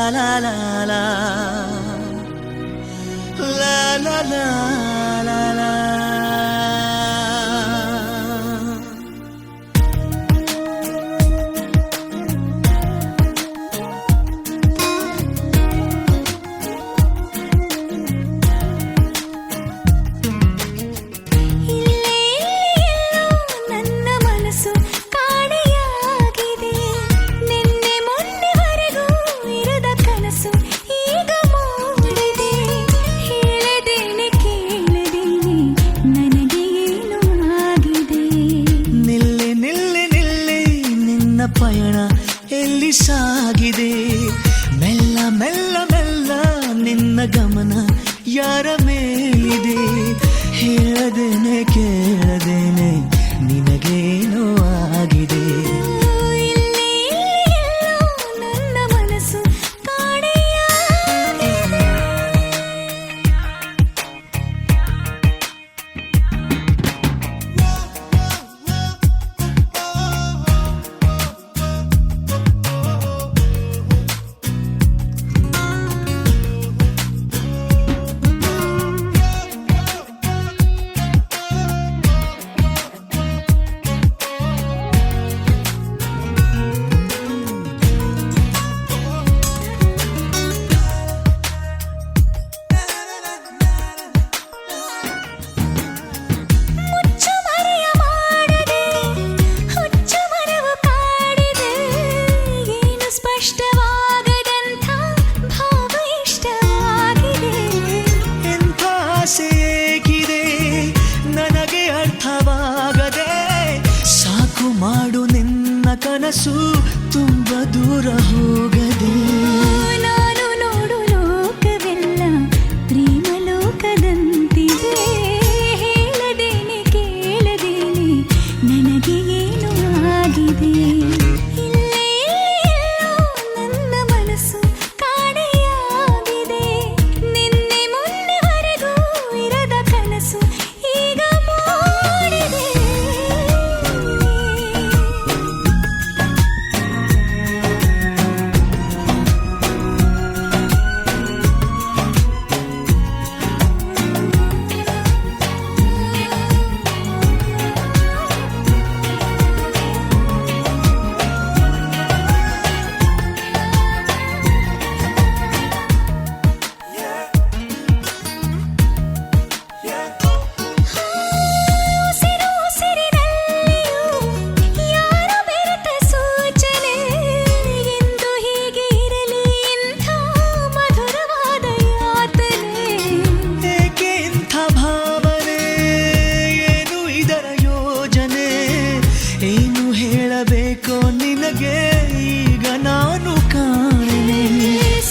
la la la la la la la la. ಪಯಣ ಎಲ್ಲಿ ಸಾಗಿದೆ ಮೆಲ್ಲ ಮೆಲ್ಲ ಮೆಲ್ಲ ನಿನ್ನ ಗಮನ ಯಾರ ಮೇಲಿದೆ ಹೇಳದೇನೆ ಕೇಳದೇನೆ ನಿನಗೇನೋ ಆಗಿದೆ ನನ್ನ ಮನಸ್ಸು ನನಗೆ ಅರ್ಥವಾಗದೆ ಸಾಕು ಮಾಡು ನಿನ್ನ ಕನಸು ತುಂಬ ದೂರ ಹೋಗದೆ ನಾನು ನೋಡು ಲೋಕವೆಲ್ಲ ಪ್ರೇಮ ಲೋಕದಂತಿದೆ ಹೇಳದೇನೆ ಕೇಳದೇನೆ ನನಗೆ ಏನು ಆಗಿದೆ ನನ್ನ ಮನಸ್ಸು ಕಾಣೆಯಾಗಿದೆ ನಿನ್ನೆ ಮೊನ್ನೆವರೆಗೂ ಇರದ ಕನಸು ಈಗ ಮೂಡಿದೆ ಹೇಳಬೇಕೋ ನಿನಗೆ ಈಗ ನಾನು ಕಾಣೆ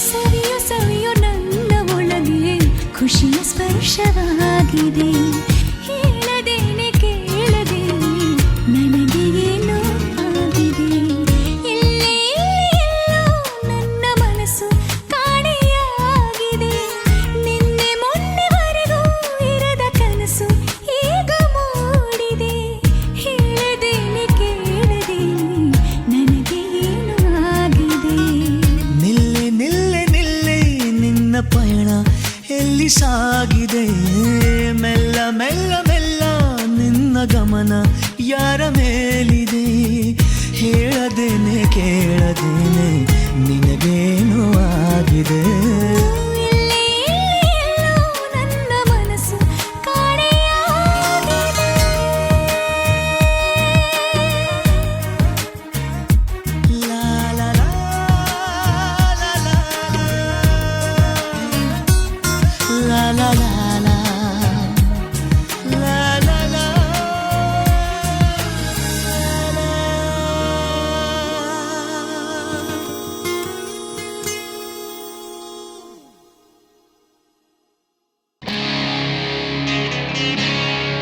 ಸವಿಯೋ ಸವಿಯೋ ನನ್ನ ಒಳಗೆ ಖುಷಿಯ ಸ್ಪರ್ಶವಾಗಿದೆ ಹೇಳದೇನೆ ಕೇಳದೇನೆ ನನಗೆ ಏನೋ ಆಗಿದೆ ಎಲ್ಲೋ ನನ್ನ ಮನಸ್ಸು ಕಾಣೆಯಾಗಿದೆ ನಿನ್ನೆ ಮೊನ್ನೆವರೆಗೂ ಇರದ ಕನಸು ಈಗ ಮೂಡಿದೆ ಹೇಳದೇನೆ ಪಯಣ ಎಲ್ಲಿ ಸಾಗಿದೆ ಮೆಲ್ಲ ಮೆಲ್ಲ ಮೆಲ್ಲ ನಿನ್ನ ಗಮನ ಯಾರ ಮೇಲಿದೆ ಹೇಳದೇನೆ ಕೇಳದೇನೆ ನಿನಗೇನೋ ಆಗಿದೆ